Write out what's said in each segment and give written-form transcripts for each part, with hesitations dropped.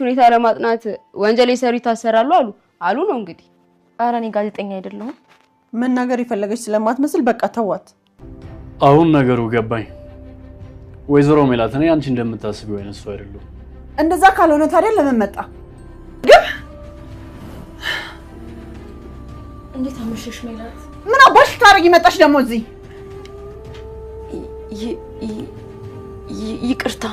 ሁኔታ ለማጥናት ወንጀል የሰሩ ይታሰራሉ አሉ ነው እንግዲህ። ኧረ እኔ ጋዜጠኛ አይደለሁም። መናገር የፈለገች ስለማትመስል በቃ ተዋት። አሁን ነገሩ ገባኝ። ወይዘሮ ሜላት እኔ አንቺ እንደምታስቢው አይነት ሰው አይደለሁም። እንደዛ ካልሆነ ታዲያ ለምን መጣ? እንዴት አመሸሽ ሜላት? ምን አባሽ ታረጊ መጣሽ ደግሞ እዚህ? ይቅርታ።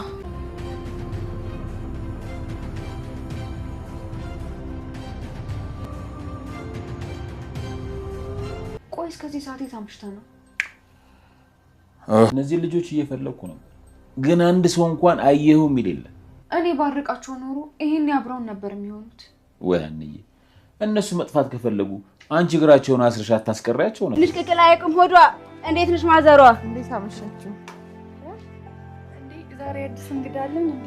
ቆይ እስከዚህ ሰዓት የታምሽታ ነው? እነዚህ ልጆች እየፈለኩ ነው፣ ግን አንድ ሰው እንኳን አየሁ የሚል የለም። እኔ ባርቃቸው ኖሮ ይሄን ያብረውን ነበር የሚሆኑት። ወይ አንዬ፣ እነሱ መጥፋት ከፈለጉ አንቺ እግራቸውን አስረሽ አታስቀሪያቸው ነው። ልጅ ቅቅል አይቅም ሆዷ። እንዴት ነሽ ማዘሯ? እንዴት አመሻችሁ? ዛሬ አዲስ እንግዳ አለን እንዴ?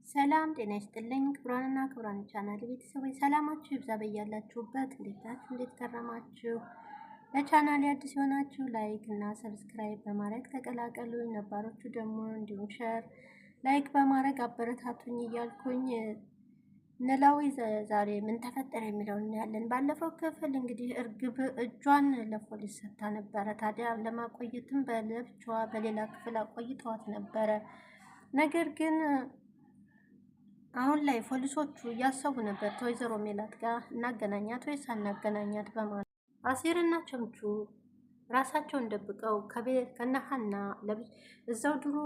ሰላም ጤና ይስጥልኝ ክብራንና ክብራን ቻናል ቤተሰቦች ሰላማችሁ ይብዛ በያላችሁበት። እንዴት ናችሁ? እንዴት ከረማችሁ? ለቻናሌ አዲስ የሆናችሁ ላይክ እና ሰብስክራይብ በማድረግ ተቀላቀሉ። ነባሮቹ ደግሞ እንዲሁም ሼር ላይክ በማድረግ አበረታቱኝ እያልኩኝ ኖላዊ ዛሬ ምን ተፈጠረ የሚለውን እናያለን። ባለፈው ክፍል እንግዲህ እርግብ እጇን ለፖሊስ ሰጥታ ነበረ። ታዲያ ለማቆየትም በለብቻዋ በሌላ ክፍል አቆይተዋት ነበረ። ነገር ግን አሁን ላይ ፖሊሶቹ እያሰቡ ነበር ከወይዘሮ ሜላት ጋር እናገናኛት ወይስ አናገናኛት በማለት አሲርና ቸምቹ ራሳቸውን ደብቀው ከነሃና እዛው ድሮ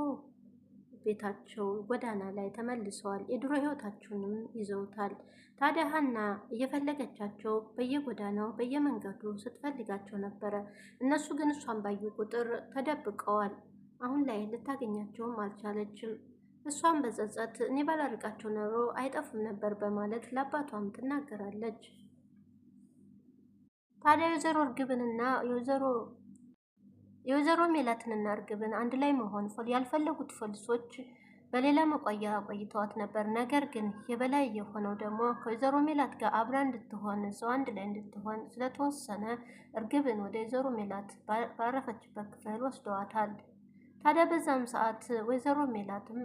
ቤታቸው ጎዳና ላይ ተመልሰዋል። የድሮ ህይወታቸውንም ይዘውታል። ታዲያ ሀና እየፈለገቻቸው በየጎዳናው በየመንገዱ ስትፈልጋቸው ነበረ። እነሱ ግን እሷን ባዩ ቁጥር ተደብቀዋል። አሁን ላይ ልታገኛቸውም አልቻለችም። እሷን በጸጸት እኔ ባላርቃቸው ኖሮ አይጠፉም ነበር በማለት ለአባቷም ትናገራለች። ታዲያ የወይዘሮ እርግብንና የወይዘሮ ሜላትንና እርግብን አንድ ላይ መሆን ያልፈለጉት ፖሊሶች በሌላ መቆያ ቆይተዋት ነበር። ነገር ግን የበላይ የሆነው ደግሞ ከወይዘሮ ሜላት ጋር አብራ እንድትሆን ሰው አንድ ላይ እንድትሆን ስለተወሰነ እርግብን ወደ ወይዘሮ ሜላት ባረፈችበት ክፍል ወስደዋታል። ታዲያ በዛም ሰዓት ወይዘሮ ሜላትም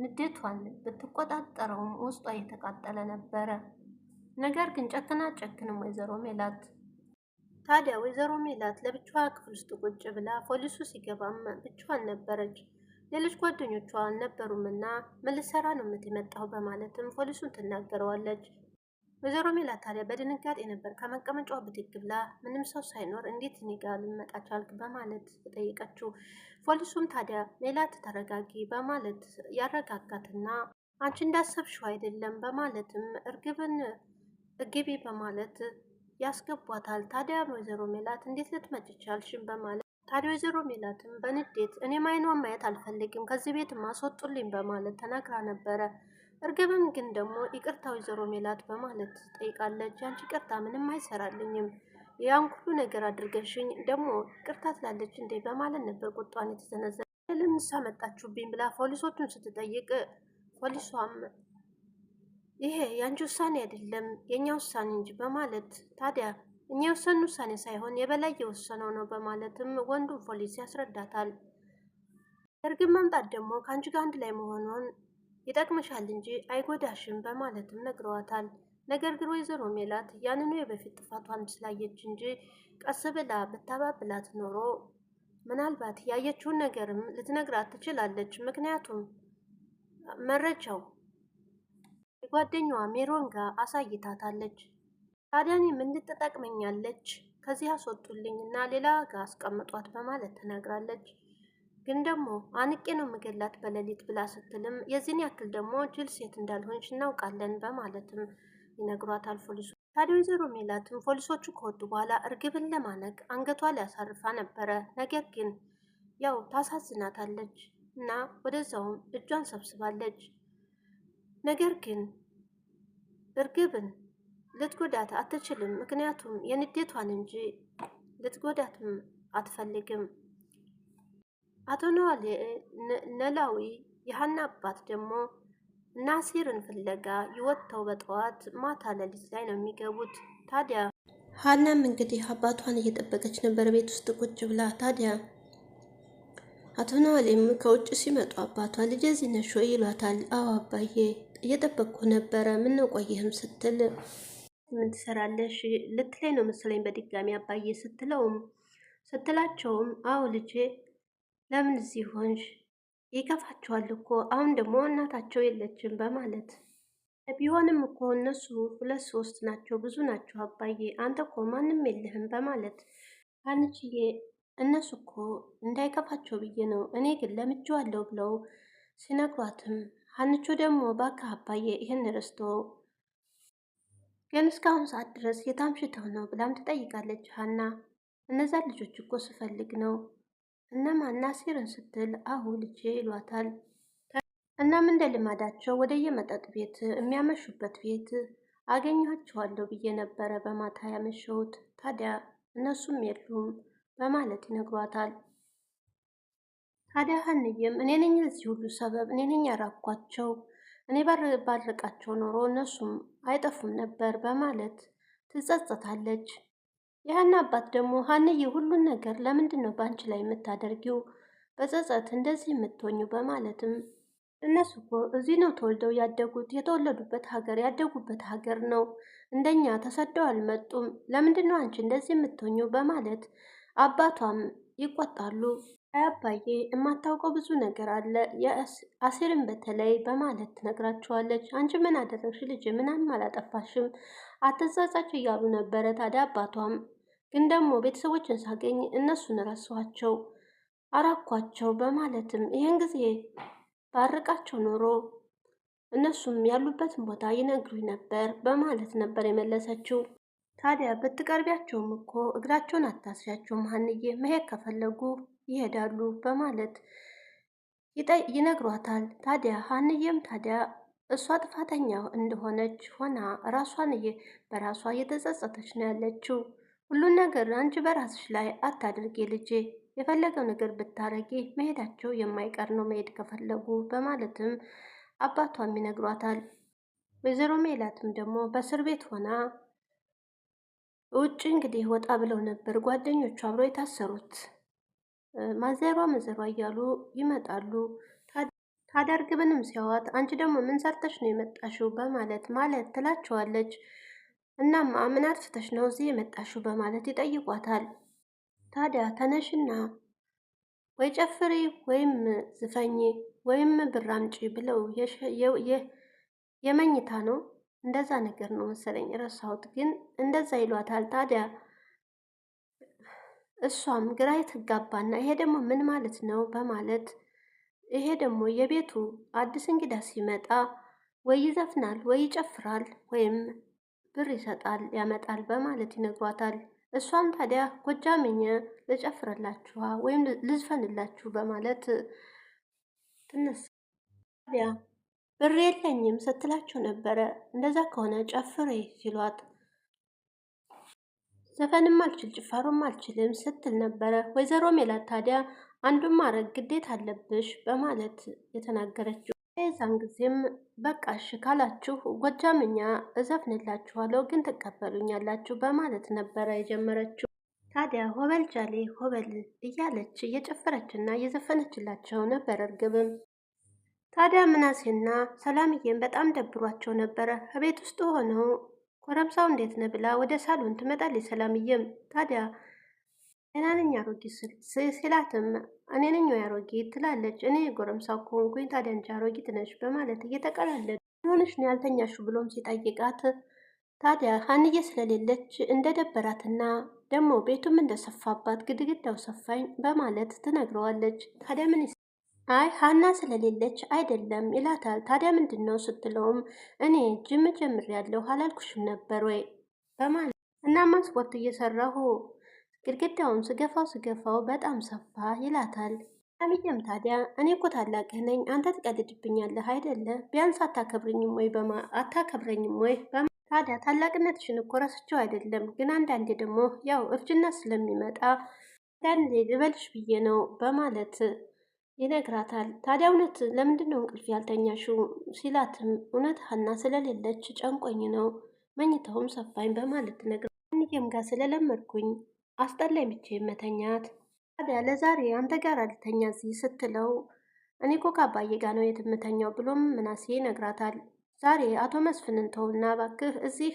ንዴቷን ብትቆጣጠረውም ውስጧ እየተቃጠለ ነበረ። ነገር ግን ጨክንም ወይዘሮ ሜላት ታዲያ ወይዘሮ ሜላት ለብቻዋ ክፍል ውስጥ ቁጭ ብላ ፖሊሱ ሲገባም ብቻዋን ነበረች። ሌሎች ጓደኞቿ አልነበሩምና ምን ልትሰራ ነው የምትመጣው በማለትም ፖሊሱን ትናገረዋለች። ወይዘሮ ሜላት ታዲያ በድንጋጤ ነበር ከመቀመጫዋ ብድግ ብላ ምንም ሰው ሳይኖር እንዴት እኔ ጋር ልመጣ ቻልክ በማለት ተጠየቀችው። ፖሊሱም ታዲያ ሜላት ተረጋጊ በማለት ያረጋጋትና አንቺ እንዳሰብሽው አይደለም በማለትም እርግብን እግቢ በማለት ያስገቧታል። ታዲያ ወይዘሮ ሜላት እንዴት ልትመጪ ቻልሽ በማለት ታዲያ ወይዘሮ ሜላትም በንዴት እኔ አይኗን ማየት አልፈልግም ከዚህ ቤት ማስወጡልኝ በማለት ተናግራ ነበረ። እርግብም ግን ደግሞ ይቅርታ ወይዘሮ ሜላት በማለት ጠይቃለች። አንቺ ይቅርታ ምንም አይሰራልኝም ያን ሁሉ ነገር አድርገሽኝ ደግሞ ይቅርታ ትላለች እንዴ በማለት ነበር ቁጣን የተሰነዘረ። ለምን ሳመጣችሁብኝ ብላ ፖሊሶቹን ስትጠይቅ ፖሊሷም ይሄ ያንቺ ውሳኔ አይደለም የኛ ውሳኔ እንጂ በማለት ታዲያ እኛ የወሰኑ ውሳኔ ሳይሆን የበላይ የወሰነው ነው በማለትም ወንዱ ፖሊስ ያስረዳታል። እርግብ መምጣት ደግሞ ከአንቺ ጋር አንድ ላይ መሆኑን ይጠቅምሻል እንጂ አይጎዳሽም በማለትም ነግረዋታል። ነገር ግን ወይዘሮ ሜላት ያንኑ የበፊት ጥፋቷን ስላየች እንጂ ቀስ ብላ ብታባብላት ኖሮ ምናልባት ያየችውን ነገርም ልትነግራት ትችላለች። ምክንያቱም መረጃው ጓደኛዋ ሜሮን ጋር አሳይታታለች። ታዲያ እኔ ምን ልትጠቅመኛለች ከዚህ አስወጡልኝና ሌላ ጋር አስቀምጧት በማለት ተናግራለች። ግን ደግሞ አንቄ ነው የምገላት በሌሊት ብላ ስትልም የዚህን ያክል ደግሞ ጅል ሴት እንዳልሆንሽ እናውቃለን በማለትም ይነግሯታል ፖሊሱ። ታዲያ ወይዘሮ ሜላትም ፖሊሶቹ ከወጡ በኋላ እርግብን ለማነቅ አንገቷ ላይ አሳርፋ ነበረ። ነገር ግን ያው ታሳዝናታለች እና ወደዛውም እጇን ሰብስባለች። ነገር ግን እርግብን ልትጎዳት አትችልም። ምክንያቱም የንዴቷን እንጂ ልትጎዳትም አትፈልግም። አቶ ኖላዊ የሀና አባት ደግሞ ናሲርን ፍለጋ ይወጥተው በጠዋት ማታ ሌሊት ላይ ነው የሚገቡት። ታዲያ ሀናም እንግዲህ አባቷን እየጠበቀች ነበር ቤት ውስጥ ቁጭ ብላ። ታዲያ አቶ ኖላዊም ከውጭ ሲመጡ አባቷ ልጄ እዚህ ነሽ ወይ ይሏታል። አዎ አባዬ እየጠበቅኩ ነበረ። ምን ነው ቆየህም ስትል ምን ትሰራለሽ ልትለኝ ነው መሰለኝ በድጋሚ አባዬ ስትላቸውም አዎ ልጄ ለምን እዚህ ሆንሽ? ይከፋቸዋል እኮ አሁን ደግሞ እናታቸው የለችም በማለት ቢሆንም እኮ እነሱ 2 3 ናቸው፣ ብዙ ናቸው አባዬ፣ አንተ እኮ ማንም የለህም በማለት አንቺዬ እነሱ እኮ እንዳይከፋቸው ብዬ ነው፣ እኔ ግን ለምጄዋለሁ ብለው ሲነግሯትም ሀንቾ ደግሞ ባካ አባዬ ይህን ረስቶ ግን እስካሁን ሰዓት ድረስ የታምሽተው ነው ብላም ትጠይቃለች ሀና። እነዛን ልጆች እኮ ስፈልግ ነው እነማን ናሲርን ስትል አሁ ልጄ ይሏታል። እናም እንደ ልማዳቸው ወደ የመጠጥ ቤት የሚያመሹበት ቤት አገኘኋቸዋለሁ ብዬ ነበረ በማታ ያመሸሁት፣ ታዲያ እነሱም የሉም በማለት ይነግሯታል። ታዲያ ሀንዬም እኔ ነኝ ለዚህ ሁሉ ሰበብ፣ እኔ ነኝ ያራኳቸው፣ እኔ ባርቃቸው ኖሮ እነሱም አይጠፉም ነበር በማለት ትጸጸታለች። የሀና አባት ደግሞ ሀንዬ ሁሉን ነገር ለምንድን ነው በአንቺ ላይ የምታደርጊው? በጸጸት እንደዚህ የምትሆኙ በማለትም እነሱ እኮ እዚህ ነው ተወልደው ያደጉት፣ የተወለዱበት ሀገር ያደጉበት ሀገር ነው፣ እንደኛ ተሰደው አልመጡም። ለምንድን ነው አንቺ እንደዚህ የምትሆኙ? በማለት አባቷም ይቆጣሉ። አባዬ የማታውቀው ብዙ ነገር አለ አሲርን በተለይ በማለት ትነግራቸዋለች። አንቺ ምን አደረግሽ ልጅ? ምንም አላጠፋሽም፣ አትጸጸች እያሉ ነበረ። ታዲያ አባቷም ግን ደግሞ ቤተሰቦችን ሳገኝ እነሱን ረሷቸው፣ አራኳቸው በማለትም ይህን ጊዜ ባርቃቸው ኖሮ እነሱም ያሉበትን ቦታ ይነግሩኝ ነበር በማለት ነበር የመለሰችው። ታዲያ ብትቀርቢያቸውም እኮ እግራቸውን አታስያቸውም ሀንዬ፣ መሄድ ከፈለጉ ይሄዳሉ በማለት ይነግሯታል። ታዲያ ሀንዬም ታዲያ እሷ ጥፋተኛ እንደሆነች ሆና ራሷን በራሷ እየተጸጸተች ነው ያለችው። ሁሉን ነገር አንቺ በራስሽ ላይ አታድርጌ ልጄ፣ የፈለገው ነገር ብታረጊ መሄዳቸው የማይቀር ነው መሄድ ከፈለጉ በማለትም አባቷም ይነግሯታል። ወይዘሮ ሜላትም ደግሞ በእስር ቤት ሆና ውጭ እንግዲህ ወጣ ብለው ነበር ጓደኞቹ አብረው የታሰሩት። ማዘሯ እያሉ ይመጣሉ። ታዲያ እርግብንም ሲያዋት አንቺ ደግሞ ምን ሰርተሽ ነው የመጣሽው በማለት ትላቸዋለች። እናማ ምን አጥፍተሽ ነው እዚህ የመጣሽው በማለት ይጠይቋታል። ታዲያ ተነሽና ወይ ጨፍሪ ወይም ዝፈኝ ወይም ብር አምጪ ብለው የመኝታ ነው እንደዛ ነገር ነው መሰለኝ ረሳሁት፣ ግን እንደዛ ይሏታል። ታዲያ እሷም ግራ ትጋባና ይሄ ደግሞ ምን ማለት ነው በማለት ይሄ ደግሞ የቤቱ አዲስ እንግዳ ሲመጣ ወይ ይዘፍናል ወይ ይጨፍራል ወይም ብር ይሰጣል ያመጣል በማለት ይነግሯታል። እሷም ታዲያ ጎጃምኛ ልጨፍርላችኋ ወይም ልዝፈንላችሁ በማለት ትነሳ። ታዲያ ብር የለኝም ስትላቸው ነበረ። እንደዛ ከሆነ ጨፍሬ ሲሏት ዘፈንም አልችል ጭፋሮም አልችልም ስትል ነበረ። ወይዘሮ ሜላት ታዲያ አንዱን ማድረግ ግዴታ አለብሽ በማለት የተናገረችው። የዛን ጊዜም በቃሽ ካላችሁ ጎጃምኛ እዘፍንላችኋለሁ ግን ትቀበሉኛላችሁ በማለት ነበረ የጀመረችው። ታዲያ ሆበል ጃሌ ሆበል እያለች እየጨፈረችና እየዘፈነችላቸው ነበር እርግብም። ታዲያ ምናሴና ሰላምዬም በጣም ደብሯቸው ነበረ። ከቤት ውስጥ ሆነው ጎረምሳው እንዴት ነህ ብላ ወደ ሳሎን ትመጣለች ሰላምዬም። ታዲያ እኔ ነኝ አሮጊት ሲላትም እኔ ነኝ ወይ አሮጊት ትላለች። እኔ ጎረምሳው ከሆንኩኝ ታዲያ እንጂ አሮጊት ነሽ በማለት እየተቀላለዱ ሆነሽ ነው ያልተኛሹ ብሎም ሲጠይቃት ታዲያ ሀንዬ ስለሌለች እንደደበራትና ደግሞ ቤቱም እንደሰፋባት ግድግዳው ሰፋኝ በማለት ትነግረዋለች። ታዲያ ምን አይ ሀና ስለሌለች አይደለም ይላታል። ታዲያ ምንድን ነው ስትለውም እኔ ጅም ጀምሬያለሁ አላልኩሽም ነበር ወይ በማለት እናማ ስፖርት እየሰራሁ ግድግዳውን ስገፋው በጣም ሰፋ ይላታል። ሰላምዬም ታዲያ እኔ እኮ ታላቅህ ነኝ አንተ ትቀልድብኛለህ አይደለ? ቢያንስ አታከብረኝም ወይ ታዲያ ታላቅነትሽን እኮ ረስቼው አይደለም፣ ግን አንዳንዴ ደግሞ ያው እርጅና ስለሚመጣ አንዳንዴ ልበልሽ ብዬ ነው በማለት ይነግራታል። ታዲያ እውነት ለምንድን ነው እንቅልፍ ያልተኛሽው ሲላትም እውነት ሀና ስለሌለች ጨንቆኝ ነው መኝታውም ሰፋኝ በማለት ነግረው ጋር ስለለመድኩኝ አስጠላኝ ብቻዬን መተኛት። ታዲያ ለዛሬ አንተ ጋር አልተኛ እዚህ ስትለው እኔ እኮ ከአባዬ ጋር ነው የትምተኛው ብሎም ምናሴ ይነግራታል። ዛሬ አቶ መስፍንን ተውና እባክህ እዚህ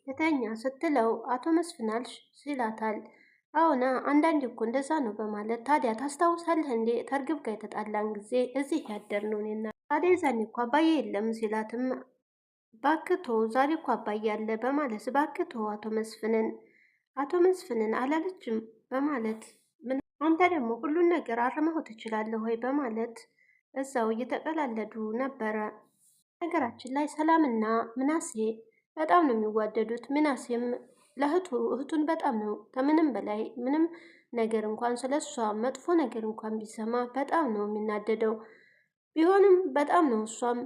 የተኛ ስትለው አቶ መስፍን አልሽ ሲላታል። አሁና አንዳንዴ እኮ እንደዛ ነው በማለት ታዲያ ታስታውሳለህ እንዴ ተርግብ ጋር የተጣላን ጊዜ እዚህ ያደርነው እኔና ታዲያ ዛኔ እኮ አባዬ የለም ሲላትም ባክቶ ዛሬ እኮ አባዬ አለ በማለት ባክቶ አቶ መስፍንን አላለችም በማለት ምን አንተ ደግሞ ሁሉን ነገር አርመው ትችላለህ ወይ በማለት እዛው እየተቀላለዱ ነበረ። ነገራችን ላይ ሰላምና ምናሴ በጣም ነው የሚዋደዱት። ምናሴም እህቱን በጣም ነው ከምንም በላይ ምንም ነገር እንኳን ስለሷ መጥፎ ነገር እንኳን ቢሰማ በጣም ነው የሚናደደው። ቢሆንም በጣም ነው እሷም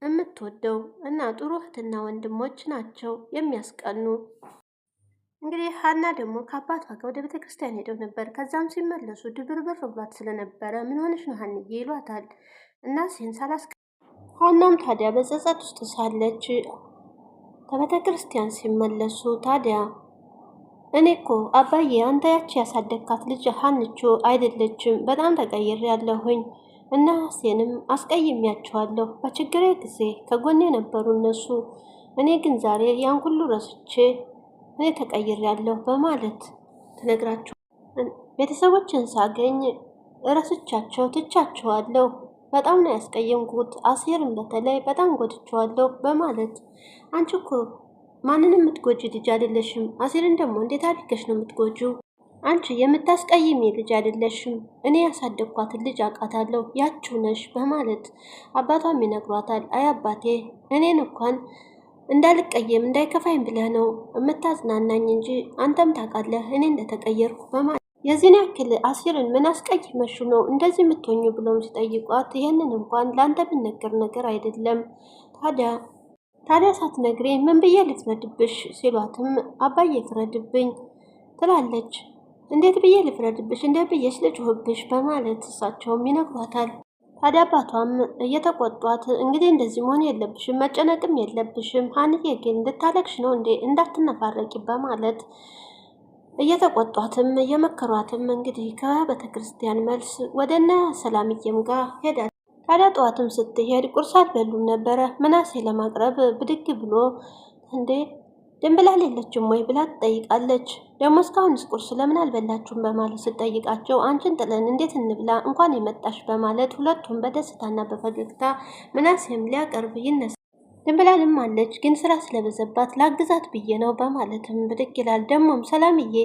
የምትወደው እና ጥሩ እህትና ወንድሞች ናቸው የሚያስቀኑ። እንግዲህ ሀና ደግሞ ከአባቷ ጋር ወደ ቤተክርስቲያን ሄደው ነበር። ከዛም ሲመለሱ ድብርብር ብሏት ስለነበረ ምን ሆነሽ ነው ሀንዬ ይሏታል። እና ሲን ሀናም ታዲያ በጸጸት ውስጥ ሳለች ከቤተ ክርስቲያን ሲመለሱ ታዲያ እኔ እኮ አባዬ አንተ ያቺ ያሳደግካት ልጅ ሀንቾ አይደለችም፣ በጣም ተቀይሬ ያለሁኝ እና ሀሴንም አስቀይሜያቸዋለሁ። በችግሬ ጊዜ ከጎኔ ነበሩ እነሱ። እኔ ግን ዛሬ ያን ሁሉ ረስቼ እኔ ተቀይሬያለሁ በማለት ትነግራቸው። ቤተሰቦችን ሳገኝ ረስቻቸው ትቻቸዋለሁ። በጣም ነው ያስቀየምኩት። አሴርን በተለይ በጣም ጎድቼዋለሁ በማለት አንቺ እኮ ማንንም የምትጎጂ ልጅ አይደለሽም። አሴርን ደግሞ እንዴት አድርገሽ ነው የምትጎጂው? አንቺ የምታስቀይሚ ልጅ አይደለሽም። እኔ ያሳደግኳትን ልጅ አውቃታለሁ፣ ያችው ነሽ በማለት አባቷም ይነግሯታል። አይ አባቴ እኔን እንኳን እንዳልቀየም እንዳይከፋኝ ብለህ ነው የምታዝናናኝ እንጂ አንተም ታውቃለህ እኔ እንደተቀየርኩ በማለት የዚህን ያክል አሲርን ምን አስቀይመሽ ነው እንደዚህ የምትሆኙ ብለውም ሲጠይቋት ይህንን እንኳን ለአንተ ብነገር ነገር አይደለም ታዲያ ሳትነግሬኝ ምን ብዬ ልፍረድብሽ ሲሏትም አባዬ ፍረድብኝ ትላለች። እንዴት ብዬ ልፍረድብሽ እንደ ብዬሽ ልጩህብሽ በማለት እሳቸውም ይነግሯታል። ታዲያ አባቷም እየተቆጧት እንግዲህ እንደዚህ መሆን የለብሽም መጨነቅም የለብሽም ሀንዬ ግን እንድታለቅሽ ነው እንዴ እንዳትነፋረቂ በማለት እየተቆጧትም እየመከሯትም እንግዲህ ከቤተ ክርስቲያን መልስ ወደነ ሰላምዬም ጋር ሄዳል። ታዲያ ጠዋትም ስትሄድ ቁርስ አልበሉም ነበረ። ምናሴ ለማቅረብ ብድግ ብሎ እንዴ ድንብላል የለችም ወይ ብላ ትጠይቃለች። ደግሞ እስካሁንስ ቁርስ ለምን አልበላችሁም በማለት ስትጠይቃቸው አንቺን ጥለን እንዴት እንብላ እንኳን የመጣሽ በማለት ሁለቱም በደስታና በፈገግታ ምናሴም ሊያቀርብ ይነሳል። ድንብላልም አለች ግን ስራ ስለበዘባት ላግዛት ብዬ ነው በማለትም ብድግ ይላል። ደግሞም ሰላምዬ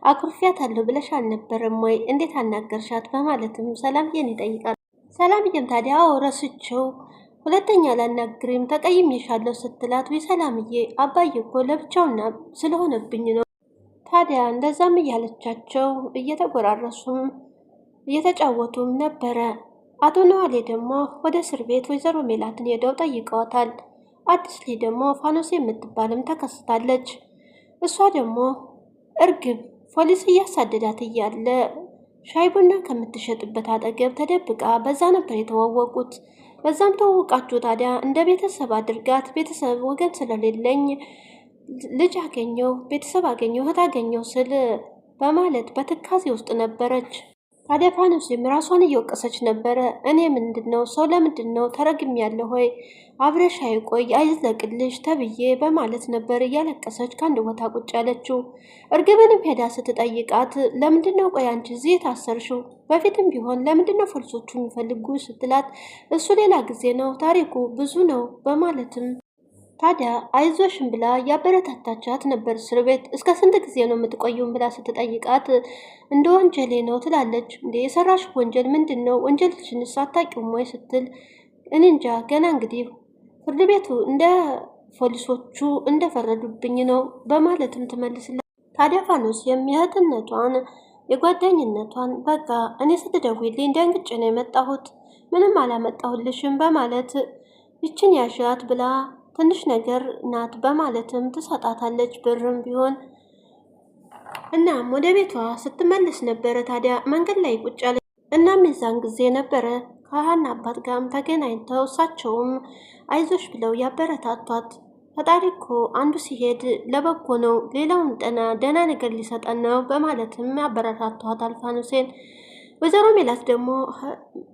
አኩርፊያታለሁ ብለሽ አልነበረም ወይ እንዴት አናገርሻት በማለትም ሰላምዬን ይጠይቃል። ሰላምዬም ታዲያ ረስቼው ሁለተኛ ላናግሪም ተቀይሜሻለሁ ስትላት ወይ ሰላምዬ አባዬ እኮ ለብቻውና ስለሆነብኝ ነው። ታዲያ እንደዛም እያለቻቸው እየተጎራረሱም እየተጫወቱም ነበረ። አቶ ነዋሌ ደግሞ ወደ እስር ቤት ወይዘሮ ሜላትን ሄደው ጠይቀዋታል። አዲስ ላይ ደግሞ ፋኖስ የምትባልም ተከስታለች። እሷ ደግሞ እርግብ ፖሊስ እያሳደዳት እያለ ሻይ ቡና ከምትሸጥበት አጠገብ ተደብቃ በዛ ነበር የተዋወቁት። በዛም ተዋወቃችሁ። ታዲያ እንደ ቤተሰብ አድርጋት ቤተሰብ ወገን ስለሌለኝ ልጅ አገኘው ቤተሰብ አገኘው እህት አገኘው ስል በማለት በትካዜ ውስጥ ነበረች። ታዲያ ፋኖስም ራሷን እየወቀሰች ነበረ። እኔ ምንድነው ሰው ለምንድነው ተረግሜያለሁ ሆይ አብረሽ አይቆይ አይዝለቅልሽ ተብዬ በማለት ነበር እያለቀሰች ከአንድ ቦታ ቁጭ ያለችው። እርግብንም ሄዳ ስትጠይቃት ለምንድነው ቆይ አንቺ እዚህ የታሰርሽው? በፊትም ቢሆን ለምንድነው ፖሊሶቹ የሚፈልጉ ስትላት እሱ ሌላ ጊዜ ነው ታሪኩ ብዙ ነው በማለትም ታዲያ አይዞሽም ብላ ያበረታታቻት ነበር። እስር ቤት እስከ ስንት ጊዜ ነው የምትቆዩም ብላ ስትጠይቃት እንደ ወንጀሌ ነው ትላለች። እንደ የሰራሽ ወንጀል ምንድን ነው? ወንጀልሽንስ አታውቂውም ወይ ስትል እኔ እንጃ ገና እንግዲህ ፍርድ ቤቱ እንደ ፖሊሶቹ እንደፈረዱብኝ ነው በማለትም ትመልስላት። ታዲያ ፋኖስ የእህትነቷን የጓደኝነቷን በቃ እኔ ስትደውይልኝ ደንግጬ ነው የመጣሁት ምንም አላመጣሁልሽም በማለት ይችን ያሻት ብላ ትንሽ ነገር ናት በማለትም ትሰጣታለች ብርም ቢሆን። እናም ወደ ቤቷ ስትመለስ ነበረ ታዲያ መንገድ ላይ ቁጭ ያለች። እናም የዛን ጊዜ ነበረ ከሀና አባት ጋርም ተገናኝተው እሳቸውም አይዞሽ ብለው ያበረታቷት። ፈጣሪ እኮ አንዱ ሲሄድ ለበጎ ነው ሌላውን ደህና ነገር ሊሰጠን ነው በማለትም ያበረታቷት አልፋኖሴን። ወይዘሮ ሜላት ደግሞ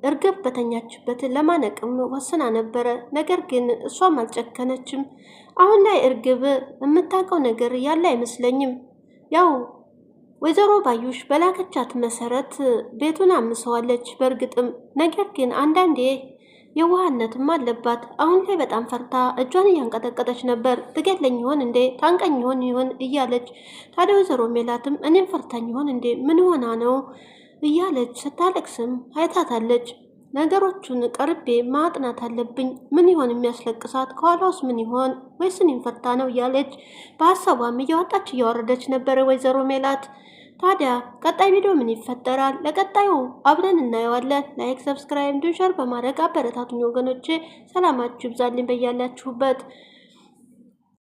እርግብ በተኛችበት ለማነቅም ወስና ነበረ። ነገር ግን እሷም አልጨከነችም። አሁን ላይ እርግብ የምታውቀው ነገር ያለ አይመስለኝም። ያው ወይዘሮ ባዩሽ በላከቻት መሰረት ቤቱን አምሰዋለች። በእርግጥም ነገር ግን አንዳንዴ የዋህነትም አለባት። አሁን ላይ በጣም ፈርታ እጇን እያንቀጠቀጠች ነበር። ትገድለኝ ይሆን እንዴ? ታንቀኝ ይሆን እያለች ታዲያ ወይዘሮ ሜላትም እኔም ፈርታኝ ይሆን እንዴ? ምን ሆና ነው እያለች ስታለቅስም አይታታለች። ነገሮቹን ቀርቤ ማጥናት አለብኝ። ምን ይሆን የሚያስለቅሳት? ከኋላውስ ምን ይሆን? ወይስ እኔን ፈርታ ነው እያለች በሀሳቧም እያወጣች እያወረደች ነበረ ወይዘሮ ሜላት። ታዲያ ቀጣይ ቪዲዮ ምን ይፈጠራል? ለቀጣዩ አብረን እናየዋለን። ላይክ፣ ሰብስክራይብ እንዲሁም ሼር በማድረግ አበረታቱኝ ወገኖቼ። ሰላማችሁ ይብዛልኝ በያላችሁበት።